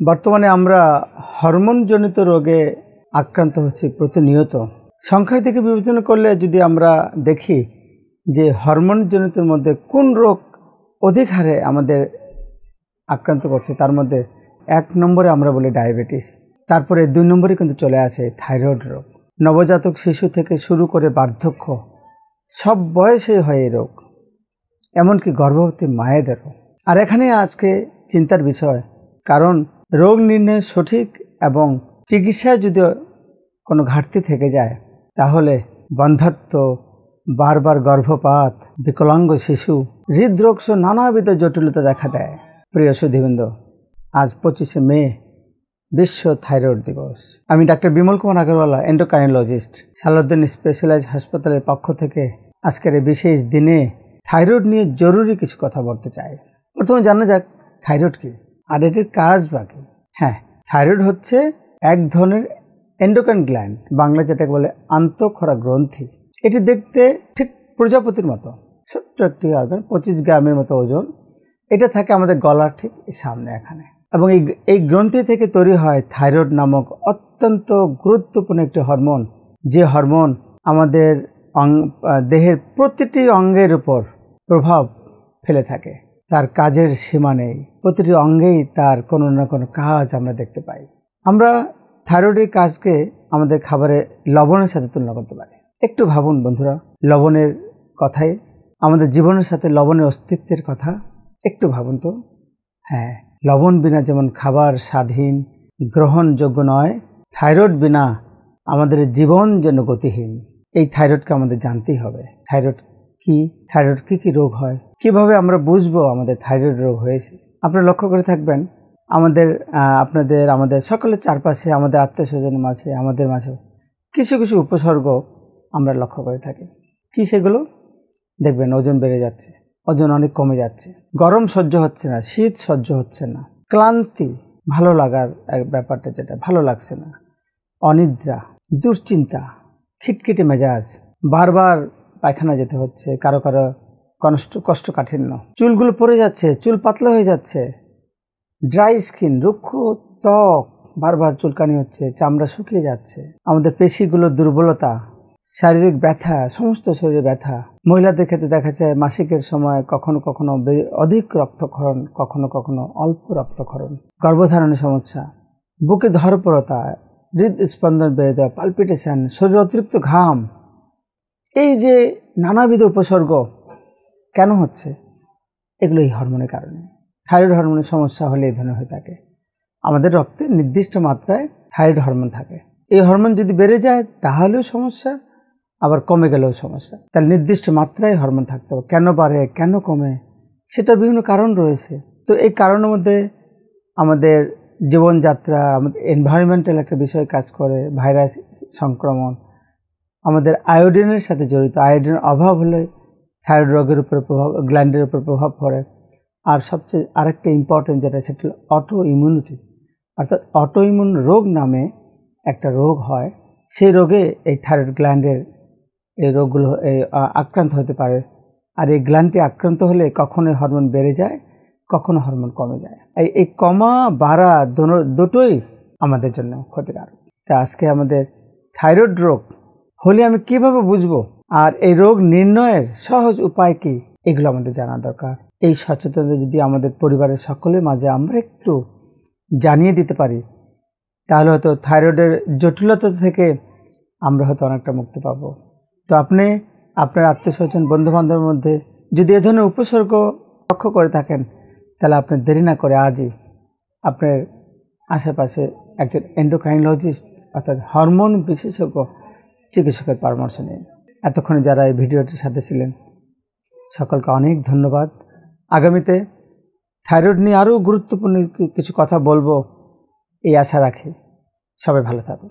বর্তমানে আমরা হরমোনজনিত রোগে আক্রান্ত হচ্ছি প্রতিনিয়ত। সংখ্যার দিকে বিবেচনা করলে যদি আমরা দেখি যে হরমোনজনিতের মধ্যে কোন রোগ অধিক হারে আমাদের আক্রান্ত করছে, তার মধ্যে 1 নম্বরে আমরা বলি ডায়াবেটিস, তারপরে 2 নম্বরে কিন্তু চলে আসে থাইরয়েড রোগ। নবজাতক শিশু থেকে শুরু করে বার্ধক্য সব বয়সে হয় এই রোগ, এমনকি গর্ভবতী মায়েদেরও। আর এখানে আজকে চিন্তার বিষয়, কারণ রোগ নির্ণয় সঠিক এবং চিকিৎসায় যদি কোনো ঘাটতি থেকে যায় তাহলে বন্ধ্যাত্ব, বারবার গর্ভপাত, বিকলাঙ্গ শিশু, হৃদরোগ সহ নানাবিধ জটিলতা দেখা দেয়। প্রিয় সুধীবৃন্দ, আজ 25শে মে বিশ্ব থাইরয়েড দিবস। আমি doctor Bimal Kumar Agarwala, endocrinologist, Salauddin specialised হাসপাতালের পক্ষ থেকে আজকের এই বিশেষ দিনে থাইরয়েড নিয়ে জরুরি কিছু কথা বলতে চাই। প্রথমে জানা যাক থাইরয়েড কি আর এটির কাজ বা কি। হ্যাঁ, থাইরয়েড হচ্ছে এক ধরনের এন্ডোক্রাইন গ্ল্যান্ড, বাংলা যেটাকে বলে আন্তঃক্ষরা গ্রন্থি। এটি দেখতে ঠিক প্রজাপতির মতো, ছোট্ট একটি অর্গান, 25 গ্রামের মতো ওজন। এটা থাকে আমাদের গলার ঠিক সামনে এখানে, এবং এই গ্রন্থি থেকে তৈরি হয় থাইরয়েড নামক অত্যন্ত গুরুত্বপূর্ণ একটি হরমোন, যে হরমোন আমাদের দেহের প্রতিটি অঙ্গের উপর প্রভাব ফেলে থাকে। তার কাজের সীমা নেই, প্রতিটি অঙ্গেই তার কোনো না কোনো কাজ আমরা দেখতে পাই। আমরা থাইরয়েডের কাজকে আমাদের খাবারে লবণের সাথে তুলনা করতে পারি। একটু ভাবুন বন্ধুরা, লবণের কথাই, আমাদের জীবনের সাথে লবণের অস্তিত্বের কথা একটু ভাবুন তো। হ্যাঁ, লবণ বিনা যেমন খাবার স্বাধীন, গ্রহণযোগ্য নয়, থাইরয়েড বিনা আমাদের জীবন যেন গতিহীন। এই থাইরয়েডকে আমাদের জানতেই হবে। থাইরয়েড কি, থাইরয়েড কি রোগ হয়, কিভাবে আমরা বুঝবো আমাদের থাইরয়েড রোগ হয়েছে। আপনারা লক্ষ্য করে থাকবেন আমাদের সকলের চারপাশে, আমাদের আত্মীয় স্বজনের মাঝে, আমাদের মাঝে কিছু কিছু উপসর্গ আমরা লক্ষ্য করে থাকি। কি সেগুলো? দেখবেন ওজন বেড়ে যাচ্ছে, ওজন অনেক কমে যাচ্ছে, গরম সহ্য হচ্ছে না, শীত সহ্য হচ্ছে না, ক্লান্তি, ভালো লাগার ব্যাপারটা যেটা ভালো লাগছে না, অনিদ্রা, দুশ্চিন্তা, খিটখিটে মেজাজ, বারবার পায়খানা যেতে হচ্ছে, কারো কারো কষ্টকাঠিন্য, চুলগুলো পড়ে যাচ্ছে, চুল পাতলা হয়ে যাচ্ছে, ড্রাই স্কিন, রুক্ষ ত্বক, বারবার চুলকানি হচ্ছে, চামড়া শুকিয়ে যাচ্ছে, আমাদের পেশিগুলো দুর্বলতা, শারীরিক ব্যথা, সমস্ত শরীরে ব্যথা। মহিলাদের ক্ষেত্রে দেখা যায় মাসিকের সময় কখনো কখনো অধিক রক্তক্ষরণ, কখনো কখনো অল্প রক্তক্ষরণ, গর্ভধারণের সমস্যা, বুকে ধরপড়তা, হৃদস্পন্দন বেড়ে যাওয়া, পালপিটেশন, শরীরে অতিরিক্ত ঘাম। এই যে নানাবিধ উপসর্গ কেন হচ্ছে? এগুলো এই হরমোনের কারণে। থাইরয়েড হরমোনের সমস্যা হলে এই ধরনের হয়ে থাকে। আমাদের রক্তে নির্দিষ্ট মাত্রায় থাইরয়েড হরমোন থাকে। এই হরমোন যদি বেড়ে যায় তাহলেও সমস্যা, আবার কমে গেলেও সমস্যা। তাহলে নির্দিষ্ট মাত্রায় হরমোন থাকতে হবে। কেন বাড়ে, কেন কমে, সেটার বিভিন্ন কারণ রয়েছে। তো এই কারণের মধ্যে আমাদের জীবনযাত্রা, আমাদের এনভায়রনমেন্টাল একটা বিষয় কাজ করে, ভাইরাস সংক্রমণ, আমাদের আয়োডিনের সাথে জড়িত। আয়োডিনের অভাব হলে থাইরয়েড রোগের উপরে প্রভাব, গ্ল্যান্ডের উপর প্রভাব পড়ে। আর সবচেয়ে আরেকটা ইম্পর্টেন্ট যেটা, সেটা হলো অটো ইমিউনিটি, অর্থাৎ অটো ইমিউন রোগ নামে একটা রোগ হয়। সেই রোগে এই থাইরয়েড গ্ল্যান্ডের এই রোগগুলো আক্রান্ত হতে পারে। আর এই গ্ল্যান্ডটি আক্রান্ত হলে কখনো হরমোন বেড়ে যায়, কখনো হরমোন কমে যায়। এই কমা বাড়া দুটোই আমাদের জন্য ক্ষতিকারক। তা আজকে আমাদের থাইরয়েড রোগ হলে আমি কিভাবে বুঝবো, আর এই রোগ নির্ণয়ের সহজ উপায় কি, এগুলো আমাদের জানা দরকার। এই সচেতনতা যদি আমাদের পরিবারের সকলের মাঝে আমরা একটু জানিয়ে দিতে পারি, তাহলে হয়তো থাইরয়েডের জটিলতা থেকে আমরা হয়তো অনেকটা মুক্তি পাবো। তো আপনি আপনার আত্মীয় স্বজন, বন্ধুবান্ধবের মধ্যে যদি এ ধরনের উপসর্গ লক্ষ্য করে থাকেন, তাহলে আপনি দেরি না করে আজই আপনার আশেপাশে একজন এন্ডোক্রাইনোলজিস্ট অর্থাৎ হরমোন বিশেষজ্ঞ চিকিৎসকের পরামর্শ নিন। এতক্ষণে যারা এই ভিডিওটির সাথে ছিলেন সকলকে অনেক ধন্যবাদ। আগামীতে থাইরয়েড নিয়ে আরও গুরুত্বপূর্ণ কিছু কথা বলবো এই আশা রাখি। সবাই ভালো থাকুন।